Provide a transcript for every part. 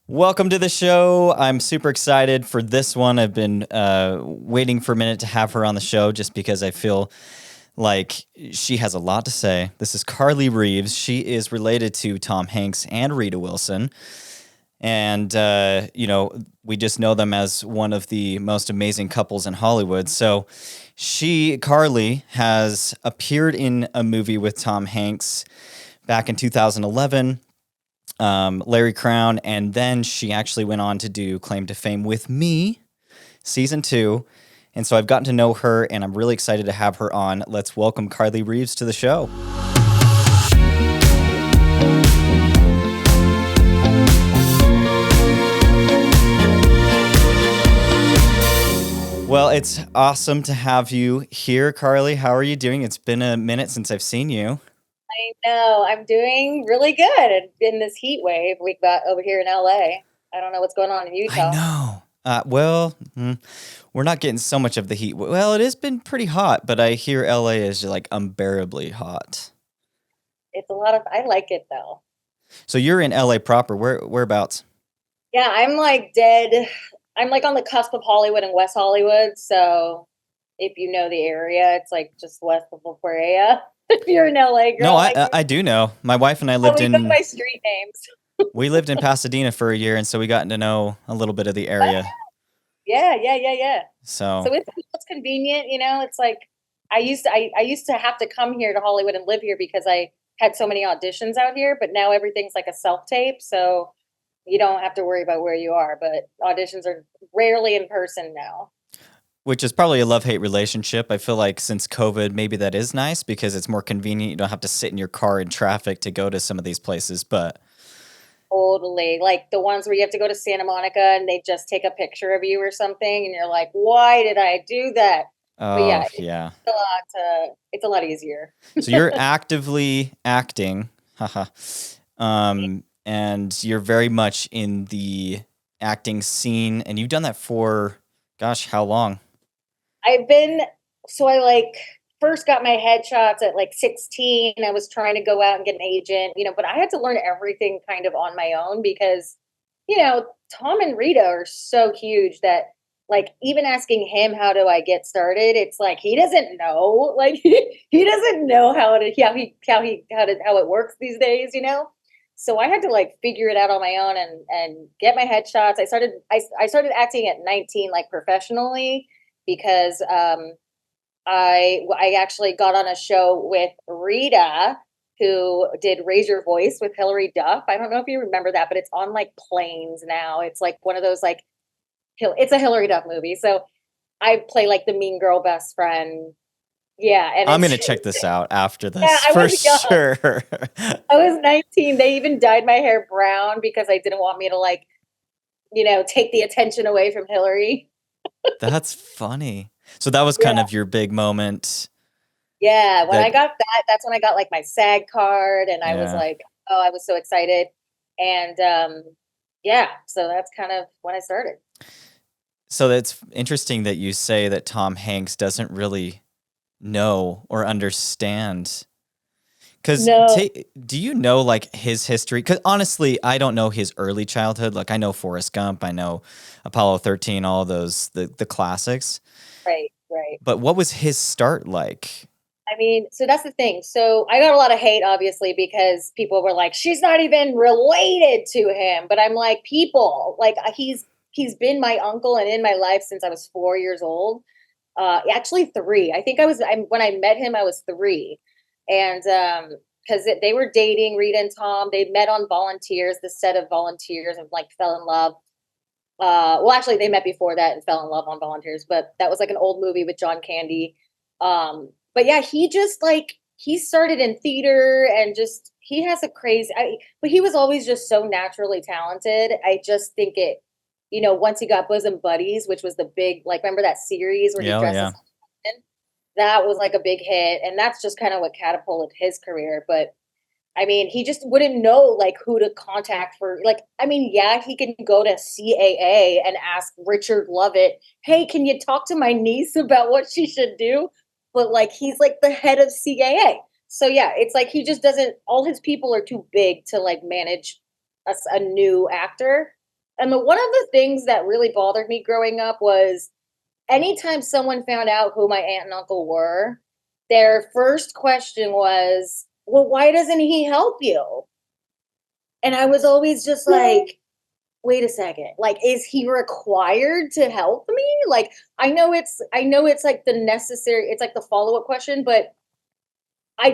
Welcome to the show. I'm super excited for this one. I've been waiting for a minute to have her on the show just because I feel like she has a lot to say. This is Carly Reeves. She is related to Tom Hanks and Rita Wilson. And, we just know them as one of the most amazing couples in Hollywood. So Carly, has appeared in a movie with Tom Hanks back in 2011. Larry Crown, and then she actually went on to do Claim to Fame with Me, season 2. And so I've gotten to know her, and I'm really excited to have her on. Let's welcome Carly Reeves to the show. Well, it's awesome to have you here, Carly. How are you doing? It's been a minute since I've seen you. I know. I'm doing really good in this heat wave we've got over here in LA. I don't know what's going on in I Utah. know. We're not getting so much of the heat. Well, it has been pretty hot, but I hear LA is like unbearably hot. It's a lot of, I like it though. So you're in LA proper. Whereabouts? Yeah, I'm like dead. I'm like on the cusp of Hollywood and West Hollywood. So if you know the area, it's like just west of La Brea. If you're an LA girl, No, like I do know. My wife and I oh, lived we go in by street names. we lived in Pasadena for a year, and so we got to know a little bit of the area. Yeah. So So it's convenient, you know. It's like I used to have to come here to Hollywood and live here because I had so many auditions out here, but now everything's like a self tape, so you don't have to worry about where you are. But auditions are rarely in person now. which is probably a love-hate relationship. I feel like since COVID, maybe that is nice because it's more convenient. You don't have to sit in your car in traffic to go to some of these places. But Totally. Like the ones where you have to go to Santa Monica and they just take a picture of you or something and you're like, "Why did I do that?" But yeah, oh yeah. it's a lot easier. So you're actively acting, haha, and you're very much in the acting scene, and you've done that for, gosh, how long? I've been so I like first got my headshots at like 16. I was trying to go out and get an agent, but I had to learn everything kind of on my own because, Tom and Rita are so huge that like even asking him how do I get started, it's like he doesn't know. Like he doesn't know how it works these days. So I had to like figure it out on my own and get my headshots. I started acting at 19 like professionally because I actually got on a show with Rita, who did Raise Your Voice with Hillary Duff. I don't know if you remember that, but it's on like planes now. It's like one of those like it's a Hillary Duff movie. So I play like the mean girl best friend. Yeah, and I'm it's gonna check this out after yeah, this I for was young. sure. I was 19. They even dyed my hair brown because I didn't want me to like, take the attention away from Hillary. That's funny. So that was kind Yeah. of your big moment. Yeah, when I That got that, that's when I got like my SAG card and I was yeah. like, oh, I was so excited. And yeah, so that's kind of when I started. So that's interesting that you say that Tom Hanks doesn't really know or understand. Because No, do you know like his history? Because honestly, I don't know his early childhood. Like I know Forrest Gump, I know Apollo 13, all those the classics. right. But what was his start like? I mean, so that's the thing. So I got a lot of hate, obviously, because people were like, "She's not even related to him." But I'm like, people, like he's been my uncle and in my life since I was 4 years old. Actually, three. I think when I met him, I was three, and because they were dating Rita and Tom, they met on Volunteers, the set of Volunteers, and like fell in love. Well, actually, they met before that and fell in love on Volunteers, but that was like an old movie with John Candy. But yeah, he just like he started in theater and just he has a but he was always just so naturally talented. I just think once he got Bosom Buddies, which was the big like remember that series where he Yeah, oh, dresses yeah. as a woman? That was like a big hit, and that's just kind of what catapulted his career. But I mean, he just wouldn't know like who to contact for like I mean, yeah, he can go to CAA and ask Richard Lovett, "Hey, can you talk to my niece about what she should do?" But like he's like the head of CAA. So yeah, it's like he just doesn't all his people are too big to like manage a new actor. one of the things that really bothered me growing up was anytime someone found out who my aunt and uncle were, their first question was, well, why doesn't he help you? And I was always just like, wait a second. Like, is he required to help me? Like, I know it's like the necessary, it's like the follow-up question, but I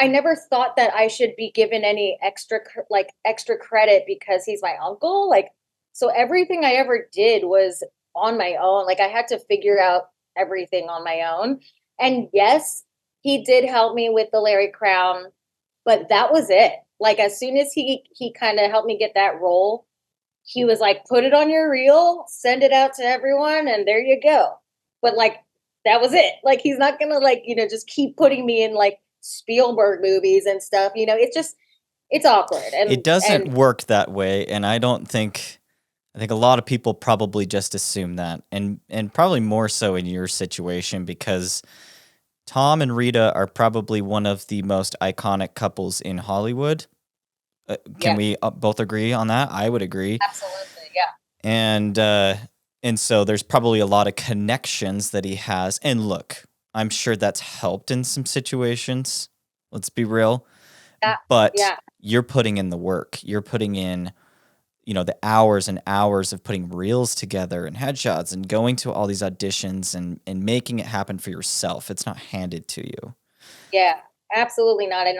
never thought that I should be given any extra credit because he's my uncle. Like, so everything I ever did was on my own. Like, I had to figure out everything on my own. And yes, he did help me with the Larry Crown, but that was it. Like, as soon as he kind of helped me get that role, he was like, "Put it on your reel, send it out to everyone, and there you go." But, like, that was it. Like, he's not gonna, like, just keep putting me in, like, Spielberg movies and stuff, it's awkward, It doesn't work that way, and I think a lot of people probably just assume that, and probably more so in your situation, because Tom and Rita are probably one of the most iconic couples in Hollywood. Can yeah, we both agree on that? I would agree. absolutely, yeah. And and so there's probably a lot of connections that he has. And look, I'm sure that's helped in some situations. Let's be real. That But yeah, you're putting in the work. You're putting in, the hours and hours of putting reels together and headshots and going to all these auditions and making it happen for yourself. It's not handed to you. yeah, absolutely not, and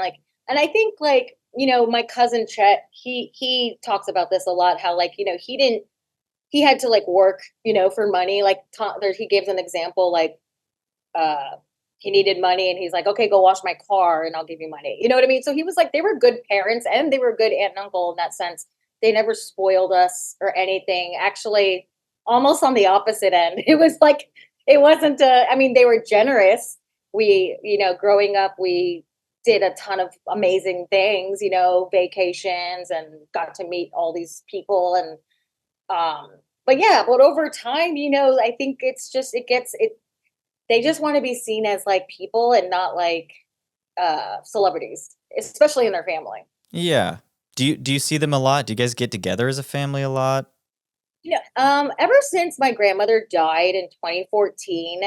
I think, like, my cousin Chet, he talks about this a lot, how, like, he had to, like, work, for money, like, he gives an example, like, uh, he needed money and he's like, "Okay, go wash my car and I'll give you money." You know what I mean? So he was like, they were good parents and they were good aunt and uncle in that sense. They never spoiled us or anything. Actually, almost on the opposite end. It was like, it wasn't, I mean, they were generous. Growing up, we did a ton of amazing things, vacations, and got to meet all these people. Um, but yeah, but over time, I think it's just, they just want to be seen as like people and not like celebrities, especially in their family. Yeah. Do you see them a lot? Do you guys get together as a family a lot? Ever since my grandmother died in 2014,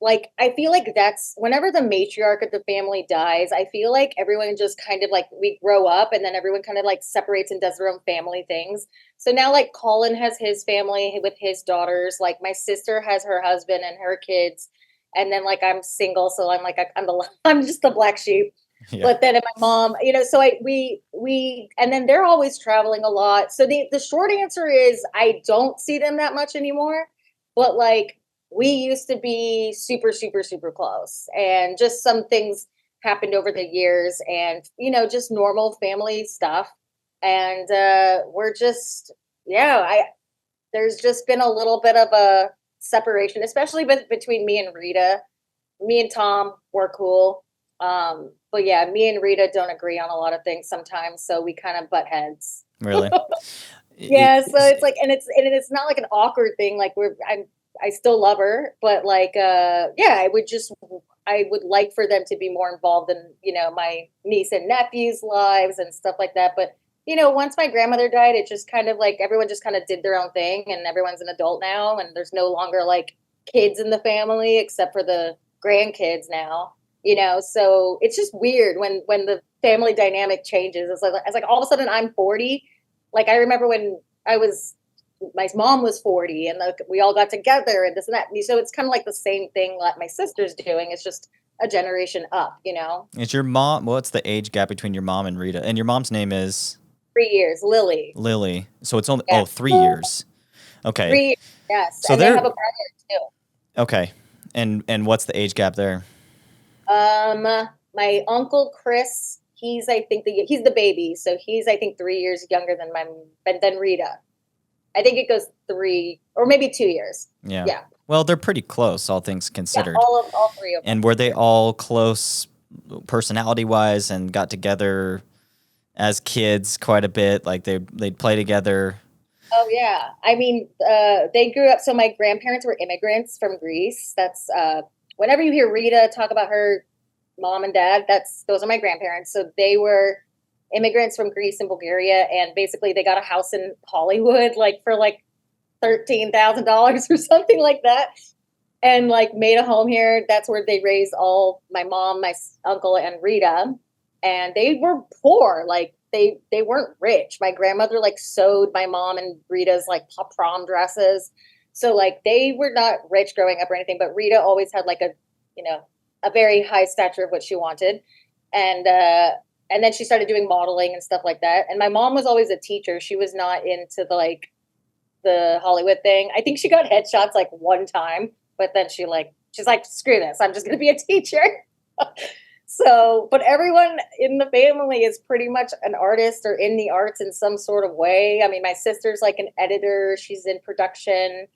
like, I feel like that's whenever the matriarch of the family dies, I feel like everyone just kind of like, we grow up and then everyone kind of like separates and does their own family things. So now, like, Colin has his family with his daughters, like my sister has her husband and her kids, and then, like, I'm single, so I'm like, I'm just the black sheep. Yeah. But then my mom, so we and then they're always traveling a lot. So the short answer is I don't see them that much anymore. But, like, we used to be super, super, super close. And just some things happened over the years, and just normal family stuff. And we're just, yeah, I there's just been a little bit of a separation, especially between me and Rita. Me and Tom were cool. But yeah, me and Rita don't agree on a lot of things sometimes, so we kind of butt heads. Really? Yeah, so it's like, and it's not like an awkward thing. Like, I still love her, but, like, yeah, I would like for them to be more involved in, my niece and nephew's lives and stuff like that. But, once my grandmother died, it just kind of like everyone just kind of did their own thing, and everyone's an adult now, and there's no longer like kids in the family except for the grandkids now. So it's just weird when the family dynamic changes. It's like all of a sudden I'm 40. Like, I remember when my mom was 40, and we all got together and this and that. So it's kind of like the same thing that my sister's doing. It's just a generation up. Is your mom, what's the age gap between your mom and Rita? And your mom's name is 3 years, Lily. Lily. So it's only, Yeah. 3 years. Okay. 3 years, yes. So And they they're have a brother too. okay. And what's the age gap there? My uncle Chris, he's the baby, so he's, I think, 3 years younger than Rita. I think it goes 3 or maybe 2 years. Yeah. Yeah. Well, they're pretty close, all things Yeah, considered. all three of them. And were they all close personality wise and got together as kids quite a bit? Like they'd play together. Oh yeah. I mean, they grew up. So my grandparents were immigrants from Greece. That's whenever you hear Rita talk about her mom and dad, those are my grandparents. So they were immigrants from Greece and Bulgaria, and basically they got a house in Hollywood, like for like $13,000 or something like that, and like made a home here. That's where they raised all my mom, my uncle, and Rita, and they were poor. Like they weren't rich. My grandmother like sewed my mom and Rita's like prom dresses, so like they were not rich growing up or anything. But Rita always had like a a very high stature of what she wanted, and then she started doing modeling and stuff like that. And my mom was always a teacher. She was not into the Hollywood thing. I think she got headshots like one time, but then she's like, screw this. I'm just going to be a teacher. So, but everyone in the family is pretty much an artist or in the arts in some sort of way. I mean, my sister's like an editor. She's in production.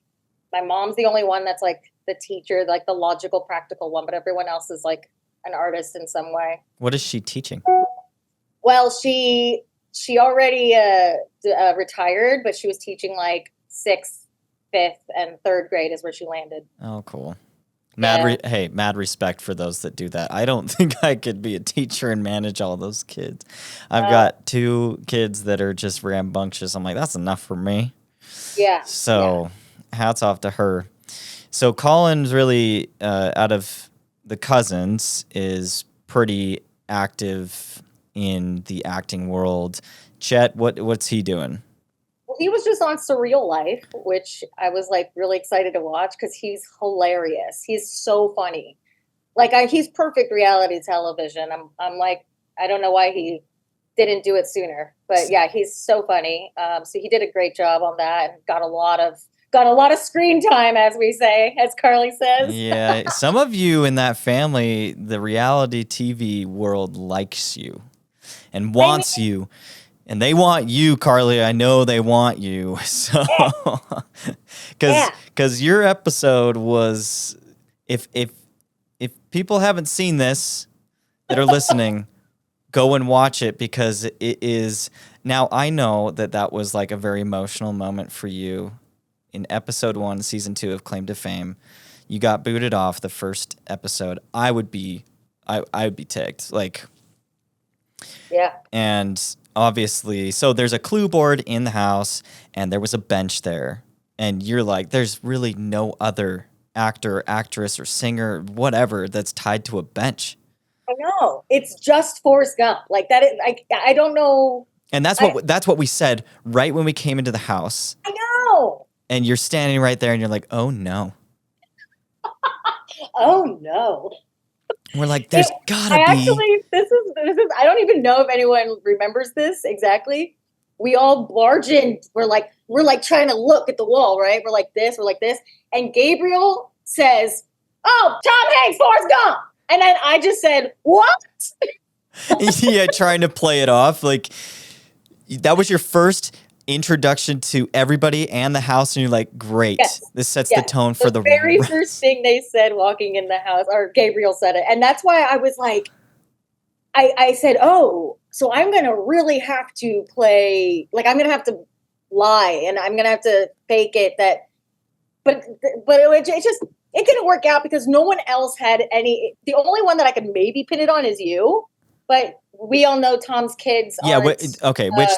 My mom's the only one that's like the teacher, like the logical, practical one, but everyone else is like an artist in some way. What is she teaching? Well, she already retired, but she was teaching like 6th, 5th, and 3rd grade is where she landed. Oh, cool. Mad respect for those that do that. I don't think I could be a teacher and manage all those kids. I've got 2 kids that are just rambunctious. I'm like, that's enough for me. Yeah. So hats off to her. So Colin's really, out of the cousins, is pretty active in the acting world. Chet, what's he doing? Well, he was just on Surreal Life, which I was like really excited to watch because he's hilarious. He's so funny. Like he's perfect reality television. I'm like, I don't know why he didn't do it sooner, but yeah, he's so funny. So he did a great job on that and got a lot of screen time, as we say, as Carly says. Yeah, some of you in that family, the reality TV world likes you and wants you. And they want you, Carly. I know they want you. So, because your episode was, if people haven't seen this that are listening, go and watch it because it is. Now I know that was like a very emotional moment for you in episode 1, season 2 of Claim to Fame. You got booted off the first episode. I would be ticked. Like, yeah, and. Obviously, so there's a clue board in the house, and there was a bench there, and you're like, there's really no other actor, actress, or singer, whatever, that's tied to a bench. I know. It's just Forrest Gump. Like that. I don't know. And that's what we said right when we came into the house. I know. And you're standing right there, and you're like, oh no. Oh no. We're like, there's gotta be. Actually, this is. I don't even know if anyone remembers this exactly. We all barge in. We're like trying to look at the wall, right? We're like this. And Gabriel says, "Oh, Tom Hanks, Forrest Gump," and then I just said, "What?" Yeah, trying to play it off like that was your first introduction to everybody and the house, and you're like, great. Yes. This sets the tone for the very first thing they said walking in the house, or Gabriel said it. And that's why I was like, I said, oh, so I'm going to really have to play, like I'm going to have to lie and I'm going to have to fake it but it didn't work out because no one else had any. The only one that I could maybe pin it on is you, but we all know Tom's kids. Yeah. Which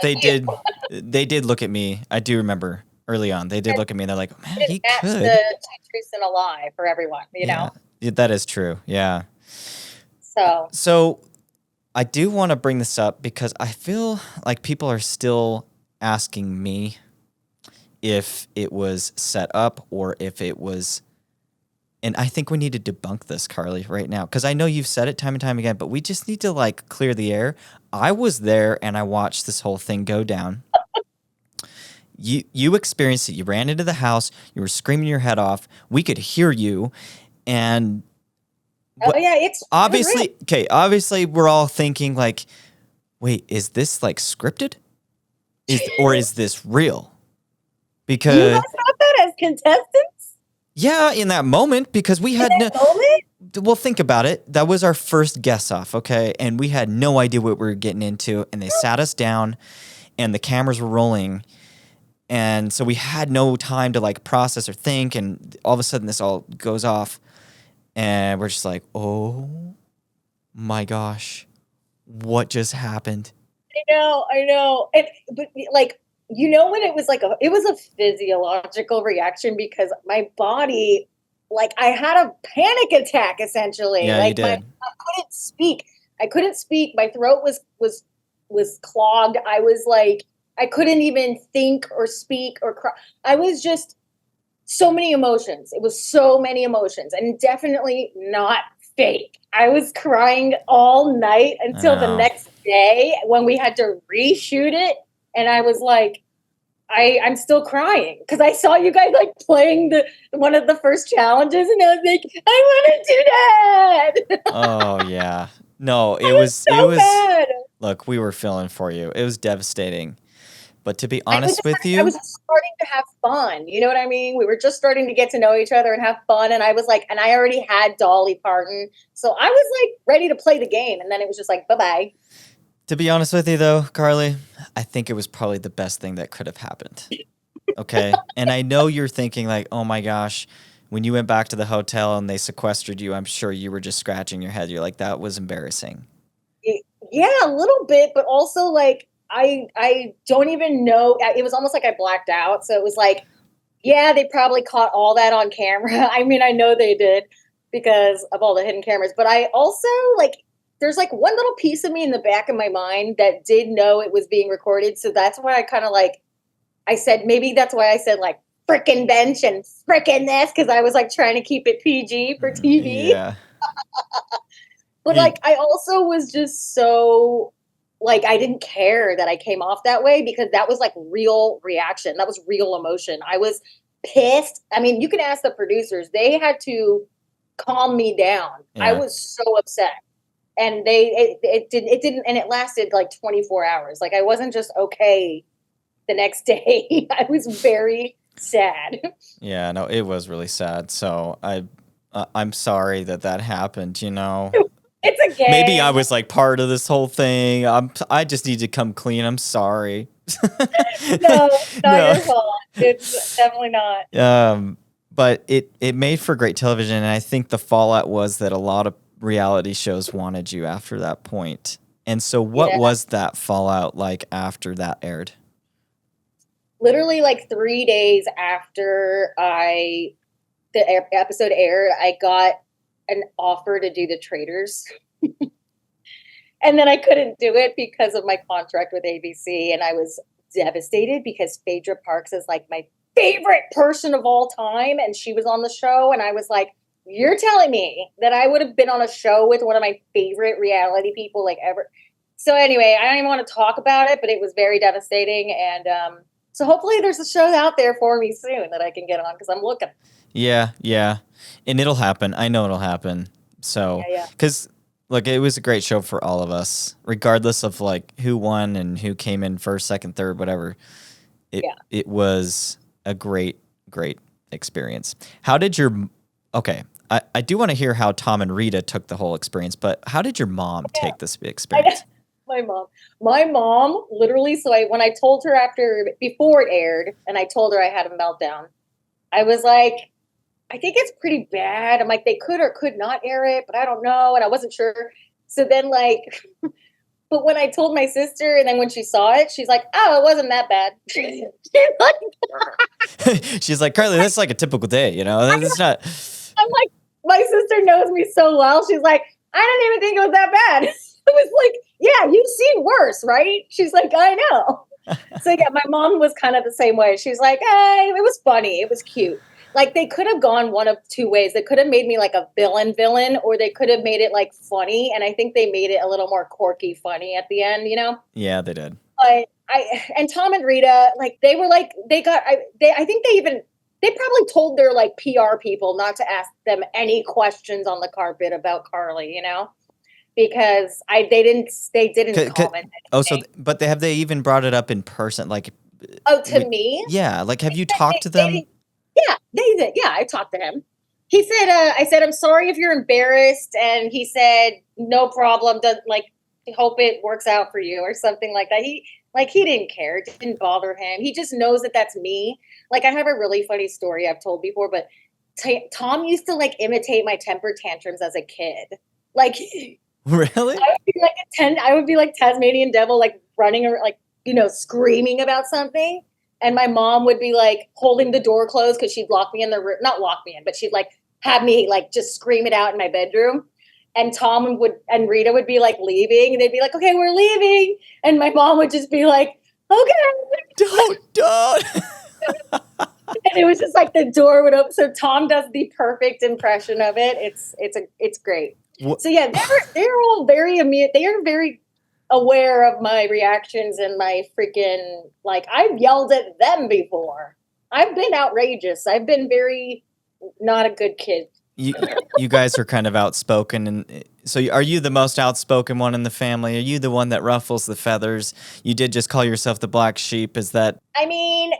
they did. They did look at me. I do remember early on. They did look at me. And they're like, man, he could. The truth and a lie for everyone. You know. Yeah, that is true. Yeah. So I do want to bring this up because I feel like people are still asking me if it was set up or if it was. And I think we need to debunk this, Carly, right now. Because I know you've said it time and time again, but we just need to, like, clear the air. I was there, and I watched this whole thing go down. You experienced it. You ran into the house. You were screaming your head off. We could hear you. And... it's... Obviously, obviously, we're all thinking, like, wait, is this, like, scripted? Or is this real? Because... You guys thought that as contestants? Yeah, in that moment, because we had well, think about it. That was our first guess off, okay? And we had no idea what we were getting into. And they sat us down, and the cameras were rolling. And so we had no time to, like, process or think. And all of a sudden, this all goes off. And we're just like, oh, my gosh. What just happened? I know. And but like when it was like it was a physiological reaction because my body, like I had a panic attack essentially. Yeah, you Like did. I couldn't speak. I couldn't speak. My throat was clogged. I was like I couldn't even think or speak or cry. I was just so many emotions. It was so many emotions and definitely not fake. I was crying all night I until the know. next day when we had to reshoot it. And I was like, I'm still crying because I saw you guys like playing the one of the first challenges, and I was like, I want to do that. Oh yeah. No, I was it so was mad. look, we were feeling for you. It was devastating. But to be I was honest just with I was you, just starting to have fun. You know what I mean? We were just starting to get to know each other and have fun. And I was like, and I already had Dolly Parton. So I was like ready to play the game. And then it was just like, bye-bye. to be honest with you though, Carly, I think it was probably the best thing that could have happened. Okay? And I know you're thinking like, "Oh my gosh, when you went back to the hotel and they sequestered you, I'm sure you were just scratching your head. You're like, that was embarrassing." Yeah, a little bit, but also like I don't even know. It was almost like I blacked out. So it was like, yeah, they probably caught all that on camera. I mean, I know they did because of all the hidden cameras, but I also like there's like one little piece of me in the back of my mind that did know it was being recorded. So that's why I kind of like I said maybe that's why I said like frickin' bench and frickin' this because I was like trying to keep it PG for TV. Yeah. But You, like I also was just so like I didn't care that I came off that way because that was like real reaction. That was real emotion. I was pissed. I mean, you can ask the producers. They had to calm me down. I yeah. was so upset. And it didn't and it lasted like 24 hours. Like I wasn't just okay the next day. I was very sad. Yeah, no, it was really sad. So I'm sorry that that happened, you know. It's a Maybe I game. was like part of this whole thing. I just need to come clean. I'm sorry. No, it's not No. your fault. It's definitely not. Um, but it made for great television, and I think the fallout was that a lot of reality shows wanted you after that point. And so, what Yeah. was that fallout like after that aired? Literally like 3 days after episode aired, I got an offer to do the Traders, and then I couldn't do it because of my contract with ABC, and I was devastated because Phaedra Parks is like my favorite person of all time, and she was on the show, and I was like, "You're telling me that I would have been on a show with one of my favorite reality people like ever?" So anyway, I don't even want to talk about it, but it was very devastating, and so hopefully there's a show out there for me soon that I can get on because I'm looking. Yeah, yeah. And it'll happen. I know it'll happen. So, Yeah, yeah. because look, it was a great show for all of us, regardless of like who won and who came in first, second, third, whatever. Yeah. It was a great experience. How did your okay? I do want to hear how Tom and Rita took the whole experience, but how did your mom take this I know. experience? My mom literally. So when I told her before it aired, and I told her I had a meltdown, I was like, I think it's pretty bad. I'm like, they could or could not air it, but I don't know, and I wasn't sure. So then, like, but when I told my sister, and then when she saw it, she's like, "Oh, it wasn't that bad." She's like, She's like, Carly, that's like a typical day, you know. It's not. I'm like, my sister knows me so well. She's like, I didn't even think it was that bad. It was like, yeah, you've seen worse, right? She's like, I know. So yeah, my mom was kind of the same way. She's like, hey, it was funny. It was cute. Like they could have gone one of two ways. They could have made me like a villain, or they could have made it like funny. And I think they made it a little more quirky funny at the end, you know? Yeah, they did. But and Tom and Rita, like they were like, I think they probably told their like PR people not to ask them any questions on the carpet about Carly, you know? Because they didn't comment Oh, so anything. but have they even brought it up in person? Like, Oh, to me? yeah, like have you talked to They them? didn't. Yeah, they did. Yeah, I talked to him. He said, I said, I'm sorry if you're embarrassed. And he said, no problem. Doesn't like, hope it works out for you or something like that. He didn't care. It didn't bother him. He just knows that that's me. Like, I have a really funny story I've told before, but Tom used to like imitate my temper tantrums as a kid. Like, Really? I would be like I would be like Tasmanian devil, like running or like, screaming about something. And my mom would be like holding the door closed because she'd lock me in the room, not lock me in, but she'd like have me like just scream it out in my bedroom. And and Rita would be like leaving and they'd be like, okay, we're leaving. And my mom would just be like, okay. Don't. And it was just like the door would open. So Tom does the perfect impression of it. It's great. So yeah, they're all very they are very aware of my reactions and my freaking, like, I've yelled at them before. I've been outrageous. I've been very not a good kid. You guys are kind of outspoken, and so are you the most outspoken one in the family? Are you the one that ruffles the feathers? You did just call yourself the black sheep. Is that? I mean,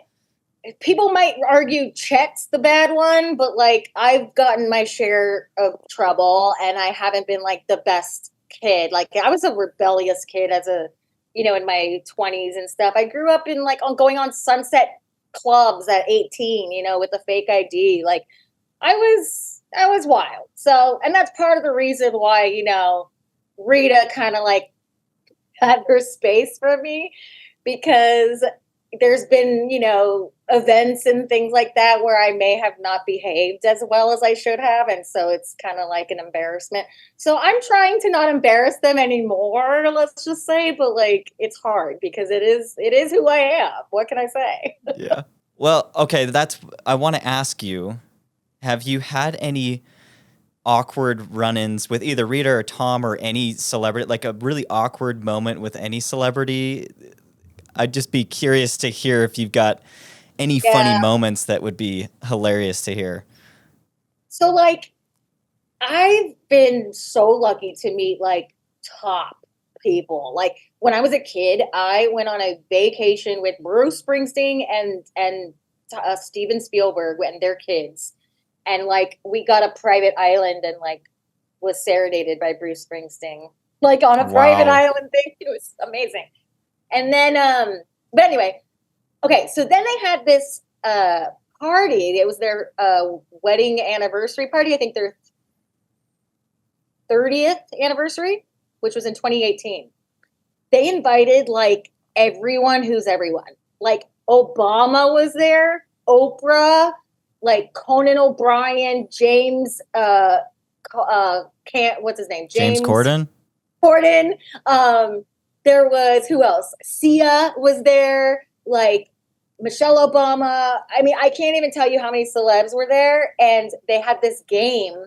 people might argue Chet's the bad one, but like I've gotten my share of trouble, and I haven't been like the best kid. Like I was a rebellious kid as in my 20s and stuff. I grew up in going on sunset clubs at 18, with a fake ID. Like I was wild. So, and that's part of the reason why, Rita kind of like had her space for me, because there's been, events and things like that where I may have not behaved as well as I should have. And so it's kind of like an embarrassment. So I'm trying to not embarrass them anymore, let's just say, but like, it's hard because it is who I am. What can I say? Yeah. Well, okay. I want to ask you, have you had any awkward run-ins with either Rita or Tom or any celebrity, like a really awkward moment with any celebrity? I'd just be curious to hear if you've got any funny moments that would be hilarious to hear. So like, I've been so lucky to meet like top people. Like when I was a kid, I went on a vacation with Bruce Springsteen and Steven Spielberg and their kids. And like, we got a private island and like was serenaded by Bruce Springsteen, like on a private island thing. It was amazing. And then, but anyway, okay. So then they had this party. It was their wedding anniversary party. I think their 30th anniversary, which was in 2018. They invited like everyone who's everyone. Like Obama was there, Oprah, like Conan O'Brien, James, what's his name? James Corden. There was, who else? Sia was there, like Michelle Obama. I mean, I can't even tell you how many celebs were there. And they had this game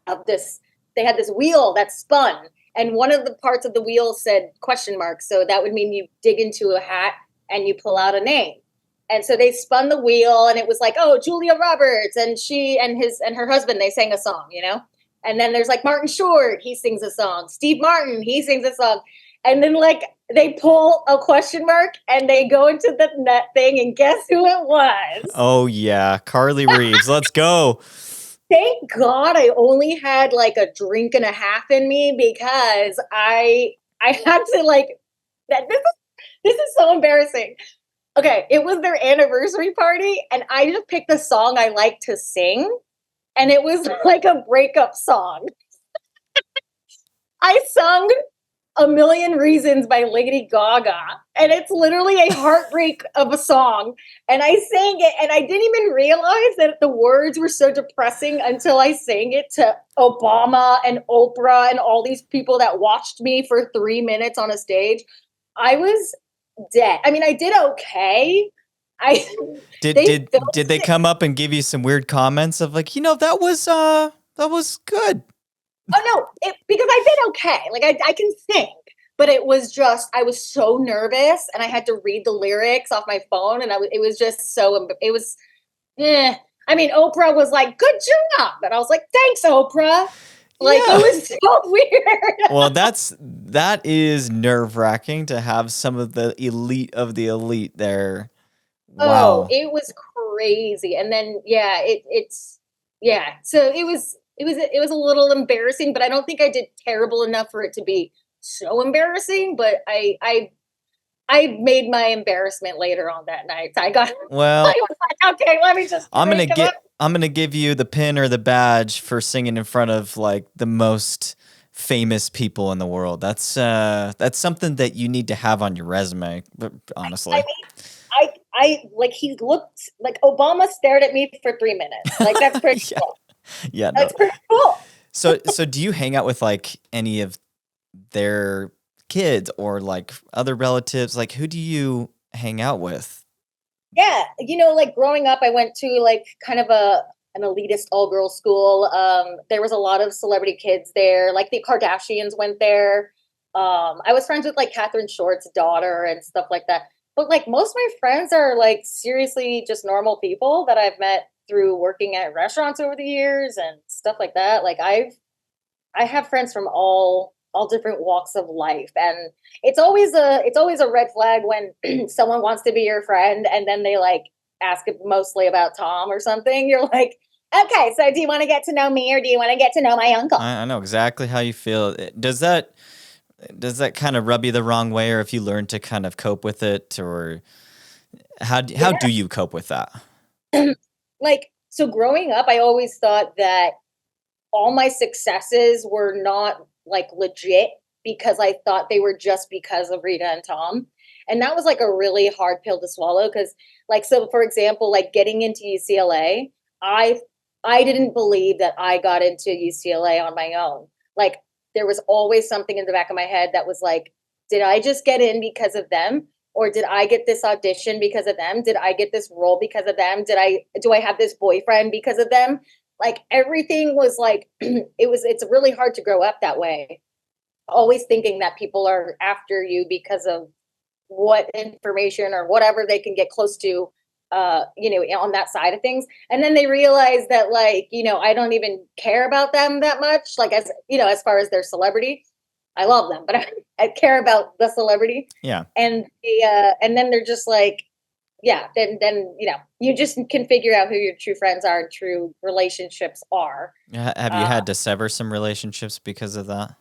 they had this wheel that spun. And one of the parts of the wheel said question mark. So that would mean you dig into a hat and you pull out a name. And so they spun the wheel and it was like, oh, Julia Roberts and she and her husband, they sang a song, And then there's like Martin Short, he sings a song. Steve Martin, he sings a song. And then like they pull a question mark and they go into the net thing and guess who it was? Oh yeah, Carly Reeves. Let's go. Thank God I only had like a drink and a half in me because I had to like this is so embarrassing. Okay, it was their anniversary party and I just picked the song I like to sing and it was like a breakup song. I sung A Million Reasons by Lady Gaga, and it's literally a heartbreak of a song. And I sang it, and I didn't even realize that the words were so depressing until I sang it to Obama and Oprah and all these people that watched me for 3 minutes on a stage. I was dead. I mean, I did okay. Did they come up and give you some weird comments of like, that was good? Oh no, because I did okay. Like I can sing, but it was just I was so nervous, and I had to read the lyrics off my phone, and it was just so it was. I mean, Oprah was like, "Good job," and I was like, "Thanks, Oprah." Like it was so weird. Well, that is nerve-wracking to have some of the elite there. Wow. Oh, it was crazy, and then it's. So it was a little embarrassing, but I don't think I did terrible enough for it to be so embarrassing. But I made my embarrassment later on that night. I got okay. Let me just. I'm gonna give you the pin or the badge for singing in front of like the most famous people in the world. That's something that you need to have on your resume, I honestly. mean, I like he looked like Obama stared at me for 3 minutes. Like that's pretty Yeah. cool. Yeah, no. That's pretty cool. So do you hang out with like any of their kids or like other relatives? Like who do you hang out with? Yeah, like growing up, I went to like kind of an elitist all girls school. There was a lot of celebrity kids there. Like the Kardashians went there. I was friends with like Catherine Short's daughter and stuff like that. But like most of my friends are like seriously just normal people that I've met through working at restaurants over the years and stuff like that. Like I have friends from all different walks of life, and it's always a red flag when someone wants to be your friend and then they like ask mostly about Tom or something. You're like, okay, so do you want to get to know me or do you want to get to know my uncle? I know exactly how you feel. Does that kind of rub you the wrong way, or if you learn to kind of cope with it, or how do you cope with that? Like, so growing up, I always thought that all my successes were not like legit because I thought they were just because of Rita and Tom. And that was like a really hard pill to swallow because like so for example, like getting into UCLA, I I didn't believe that I got into UCLA on my own. Like there was always something in the back of my head that was like, did I just get in because of them? Or did I get this audition because of them? Did I get this role because of them? Do I have this boyfriend because of them? Like everything was like it's really hard to grow up that way, always thinking that people are after you because of what information or whatever they can get close to on that side of things. And then they realize that like I don't even care about them that much, like as far as their celebrity. I love them, but I care about the celebrity. Yeah. And then they're just like, yeah, then you just can figure out who your true friends are and true relationships are. Have you Uh, had to sever some relationships because of that?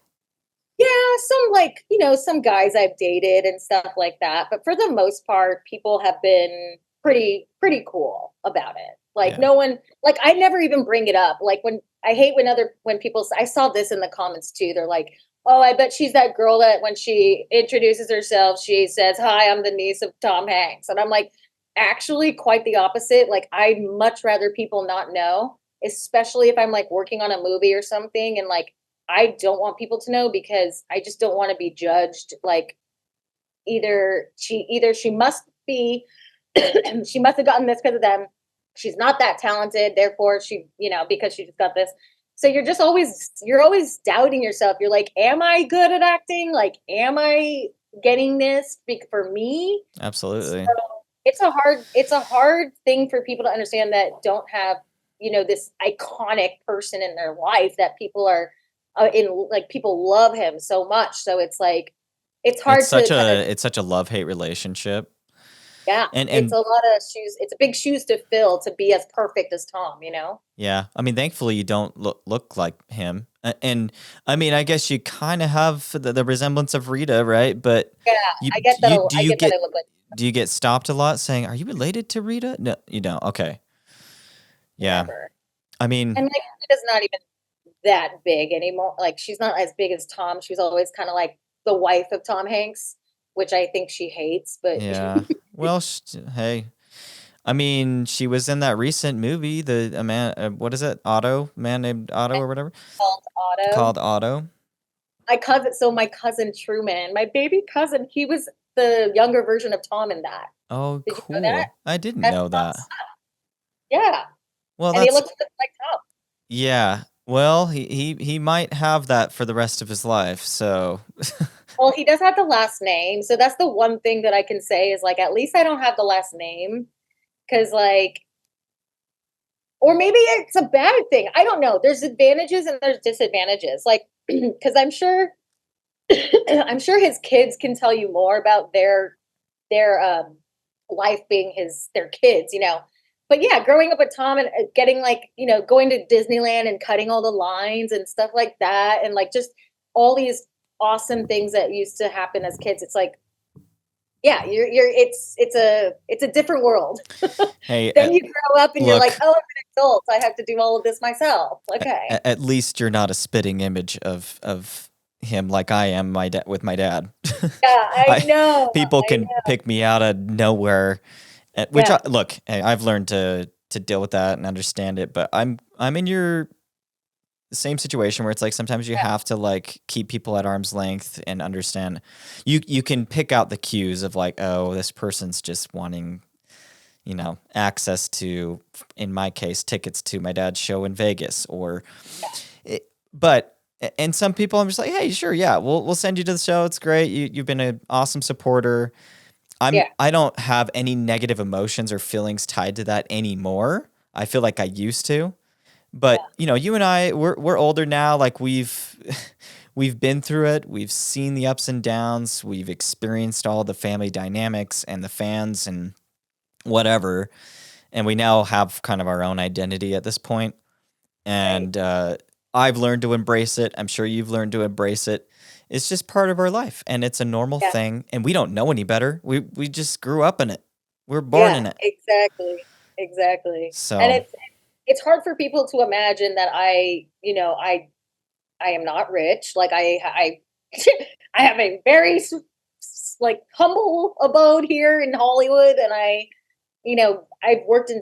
yeah, some like, some guys I've dated and stuff like that. But for the most part, people have been pretty cool about it. Like Yeah. no one, like I never even bring it up. Like I hate when people, I saw this in the comments too. They're like, oh, I bet she's that girl that when she introduces herself, she says, hi, I'm the niece of Tom Hanks. And I'm like, actually quite the opposite. Like I'd much rather people not know, especially if I'm like working on a movie or something and like I don't want people to know because I just don't want to be judged. Like either she must be she must have gotten this because of them. She's not that talented, therefore because she just got this. So you're always doubting yourself. You're like, am I good at acting? Like, am I getting this for me? So Absolutely. it's a hard thing for people to understand that don't have this iconic person in their life that people are in like people love him so much. So it's like it's It's hard such to kind of a it's such a love-hate relationship. yeah. It's And a lot of shoes. It's a big shoes to fill to be as perfect as Tom. yeah, I mean, thankfully you don't look like him. And I mean, I guess you kind of have the resemblance of Rita, right? But Yeah, you I get that. you do I you get that. get I look like do you get stopped a lot saying, "Are you related to Rita?" No, you don't. Okay. Yeah. never. I mean, And like Rita's not even that big anymore. Like she's not as big as Tom. She was always kind of like the wife of Tom Hanks, which I think she hates. But yeah. Well, hey, I mean, she was in that recent movie, a man, what is it? Otto, man named Otto or whatever, called Otto. called Otto. My cousin Truman, my baby cousin, he was the younger version of Tom in that. Oh, Did you know that? cool. I didn't That's know that. Tom's. Yeah, Well, and he that's looks just like Tom. yeah. Well, he might have that for the rest of his life. So, Well, he does have the last name, so that's the one thing that I can say is like at least I don't have the last name because like, or maybe it's a bad thing. I don't know. There's advantages and there's disadvantages. Like, because I'm sure, I'm sure his kids can tell you more about their life being their kids. But yeah, growing up with Tom and getting like going to Disneyland and cutting all the lines and stuff like that, and like just all these awesome things that used to happen as kids. It's like yeah, it's a different world. hey, Then you grow up and you're like, look, oh, I'm an adult. I have to do all of this myself. Okay. at least you're not a spitting image of him like I am with my dad. Yeah, I I know. People I can know. pick me out of nowhere, which Yeah. look, hey, I've learned to deal with that and understand it. But I'm in your same situation where it's like sometimes you Yeah. have to like keep people at arm's length and understand. You can pick out the cues of like, oh, this person's just wanting, access to, in my case, tickets to my dad's show in Vegas, or, but and some people I'm just like, hey, sure, yeah, we'll send you to the show. It's great. You've been an awesome supporter. Yeah. I don't have any negative emotions or feelings tied to that anymore. I feel like I used to. But Yeah. you and I, we're older now. Like we've been through it. We've seen the ups and downs. We've experienced all the family dynamics and the fans and whatever. And we now have kind of our own identity at this point. Right. And I've learned to embrace it. I'm sure you've learned to embrace it. It's just part of our life, and it's a normal Yeah. thing. And we don't know any better. We just grew up in it. We're born Yeah, in it. exactly. Exactly. And So it's hard for people to imagine that I am not rich. Like I have a very like humble abode here in Hollywood, and I've worked in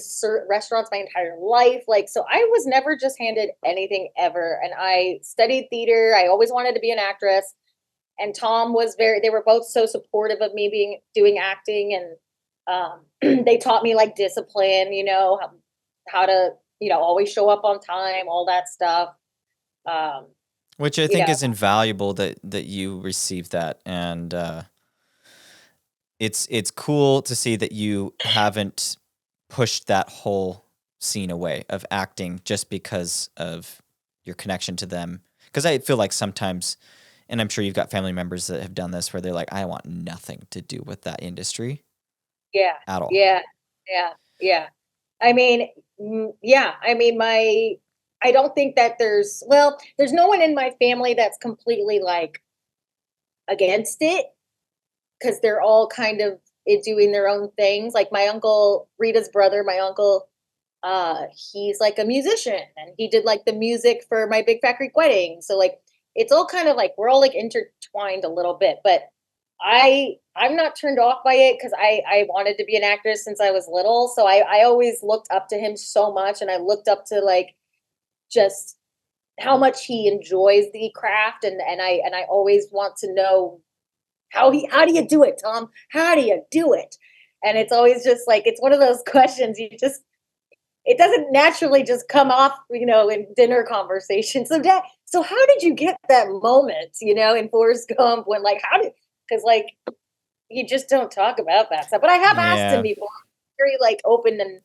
restaurants my entire life. Like, so I was never just handed anything ever. And I studied theater. I always wanted to be an actress. And Tom was they were both so supportive of me doing acting. And they taught me like discipline, how to, always show up on time, all that stuff. Um, which I you think know, is invaluable that you received that, and it's cool to see that you haven't pushed that whole scene away of acting just because of your connection to them. Because I feel like sometimes, and I'm sure you've got family members that have done this, where they're like, I want nothing to do with that industry yeah, at all. yeah, yeah, yeah. I mean, yeah, I mean, I don't think that there's no one in my family that's completely like against it because they're all kind of doing their own things. Like my uncle, Rita's brother, my uncle, he's like a musician and he did like the music for my big fat Greek wedding. So like it's all kind of like we're all like intertwined a little bit, but I'm not turned off by it because I wanted to be an actress since I was little. So I always looked up to him so much and I looked up to like just how much he enjoys the craft and I always want to know how do you do it, Tom? How do you do it? And it's always just like it's one of those questions you just it doesn't naturally just come off, in dinner conversation. So how did you get that moment, in Forrest Gump when like how did because like you just don't talk about that stuff. But I have asked him Yeah. before, very like open and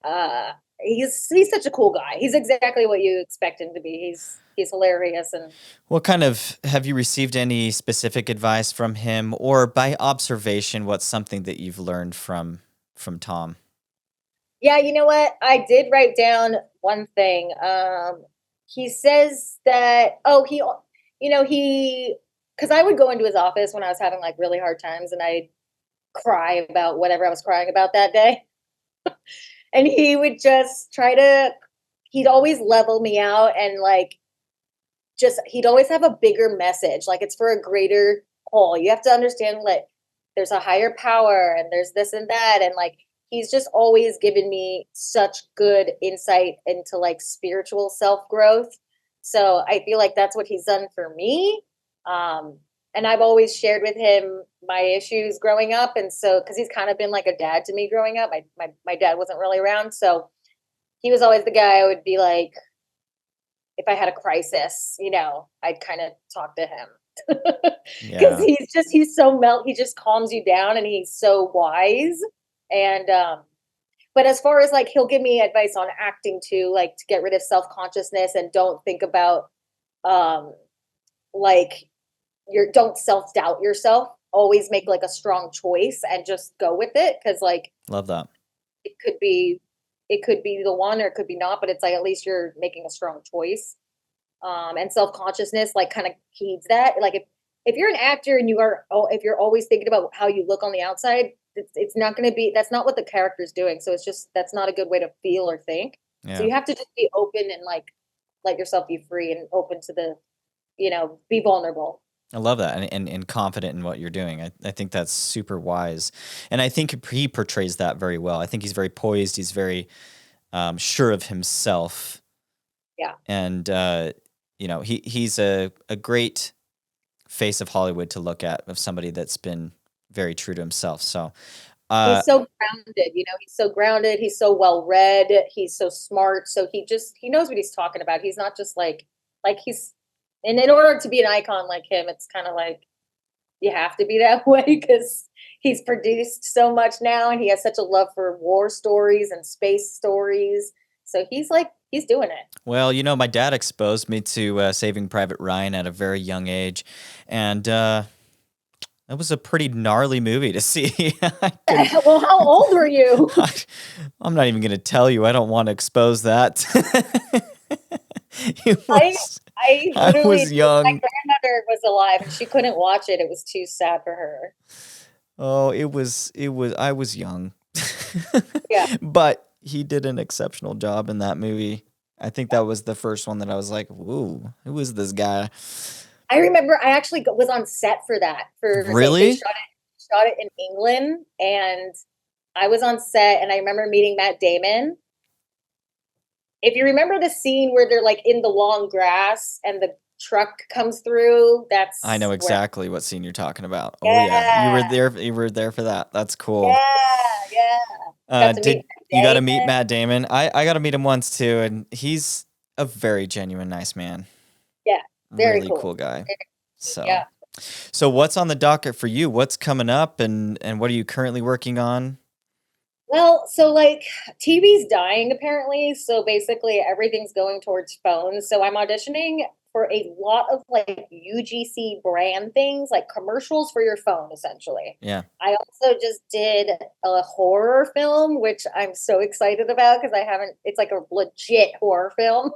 uh he's such a cool guy. He's exactly what you expect him to be. He's hilarious and What kind of have you received any specific advice from him, or by observation, what's something that you've learned from Tom? yeah, you know what? I did write down one thing. He says that he because I would go into his office when I was having like really hard times and I'd cry about whatever I was crying about that day. And he would just he'd always level me out and like just he'd always have a bigger message. Like it's for a greater whole. You have to understand like there's a higher power and there's this and that. And like he's just always given me such good insight into like spiritual self growth. So I feel like that's what he's done for me. Um, and I've always shared with him my issues growing up. And so, because he's kind of been like a dad to me growing up, my dad wasn't really around. So he was always the guy I would be like, if I had a crisis, I'd kind of talk to him. Because Yeah. he's so he just calms you down and he's so wise. And but as far as like he'll give me advice on acting too, like to get rid of self-consciousness and don't think about um like don't self-doubt yourself. Always make like a strong choice and just go with it. Cause like Love that. it could be it could be the one or it could be not, but it's like at least you're making a strong choice. And self-consciousness like kind of heeds that. Like if you're an actor and if you're always thinking about how you look on the outside, it's not going to be that's not what the character's doing. So it's just that's not a good way to feel or think. So Yeah. you have to just be open and like let yourself be free and open to the be vulnerable. I love that, and confident in what you're doing. I think that's super wise, and I think he portrays that very well. I think he's very poised. He's very sure of himself. Yeah. And he's a great face of Hollywood to look at, of somebody that's been very true to himself. So he's so grounded, he's so grounded. He's so well read. He's so smart. So he knows what he's talking about. He's not just like and in order to be an icon like him, it's kind of like you have to be that way because he's produced so much now and he has such a love for war stories and space stories. So he's doing it. Well, my dad exposed me to Saving Private Ryan at a very young age, and that was a pretty gnarly movie to see. Well, how old were you? I'm not even going to tell you. I don't want to expose that. I was young. My grandmother was alive, and she couldn't watch it. It was too sad for her. Oh, it was. I was young. Yeah. But he did an exceptional job in that movie. I think that was the first one that I was like, "Whoa, who is this guy?" I remember I actually was on set for that. Really? They shot it in England, and I was on set, and I remember meeting Matt Damon. If you remember the scene where they're like in the long grass and the truck comes through, I know exactly what scene you're talking about. Yeah. Oh yeah, you were there for that. That's cool. Yeah. You got to meet Matt Damon? I got to meet him once too, and he's a very genuine, nice man. Yeah, very really cool guy. So, yeah. So what's on the docket for you? What's coming up, and what are you currently working on? Well, so like TV's dying apparently. So basically everything's going towards phones. So I'm auditioning for a lot of like UGC brand things, like commercials for your phone, essentially. Yeah. I also just did a horror film, which I'm so excited about because it's like a legit horror film.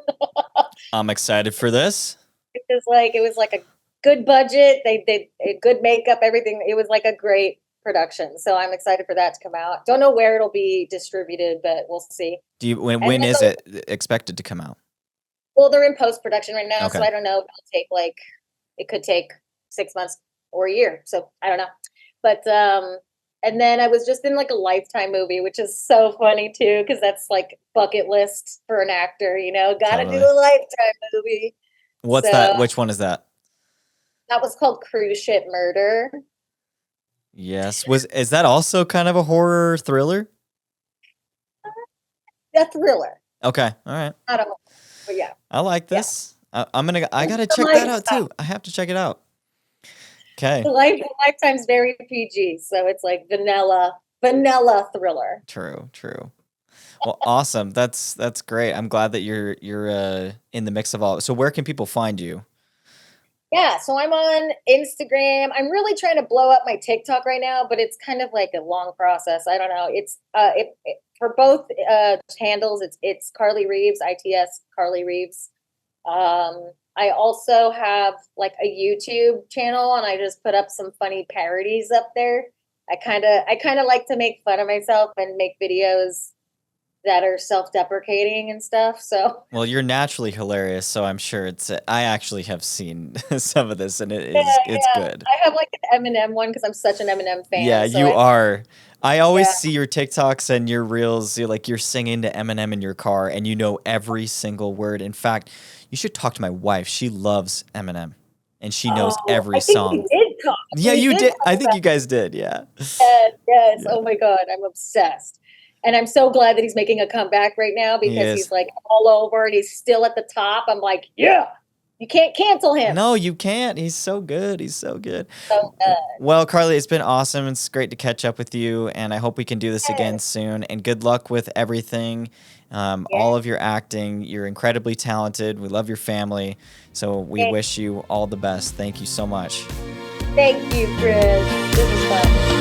I'm excited for this. It was like a good budget. They did good makeup, everything. It was like a great production. So I'm excited for that to come out. Don't know where it'll be distributed, but we'll see. When is it expected to come out? Well, they're in post-production right now, Okay. so I don't know if it could take 6 months or a year. So I don't know. But and then I was just in like a Lifetime movie, which is so funny too, because that's like bucket list for an actor, gotta Totally. do a Lifetime movie. What's that? Which one is that? That was called Cruise Ship Murder. Yes. Is that also kind of a horror thriller? A thriller. Okay. All right. Not a horror, but yeah. I like this. Yeah. I gotta check that out too. I have to check it out. Okay. Lifetime's very PG, so it's like vanilla thriller. True. Well, awesome. That's great. I'm glad that you're in the mix of all. So where can people find you? Yeah, so I'm on Instagram. I'm really trying to blow up my TikTok right now, but it's kind of like a long process. I don't know. It's for both handles. It's Carly Reeves, ITS Carly Reeves. I also have like a YouTube channel, and I just put up some funny parodies up there. I kind of like to make fun of myself and make videos that are self-deprecating and stuff. So, well, you're naturally hilarious, so I'm sure I actually have seen some of this, and it's good. I have like an Eminem one because I'm such an Eminem fan. Yeah, so you are. I always see your TikToks and your reels. You're singing to Eminem in your car, and you know every single word. In fact, you should talk to my wife. She loves Eminem, and she knows every song. We did talk. Yeah, you did. I think you guys did. Yeah. Yes. Yeah. Oh my God, I'm obsessed. And I'm so glad that he's making a comeback right now because he's like all over and he's still at the top. I'm like, yeah, you can't cancel him. No, you can't. He's so good. So good. Well, Carly, it's been awesome. It's great to catch up with you. And I hope we can do this again soon. And good luck with everything. All of your acting. You're incredibly talented. We love your family. So we wish you all the best. Thank you so much. Thank you, Chris. This was fun.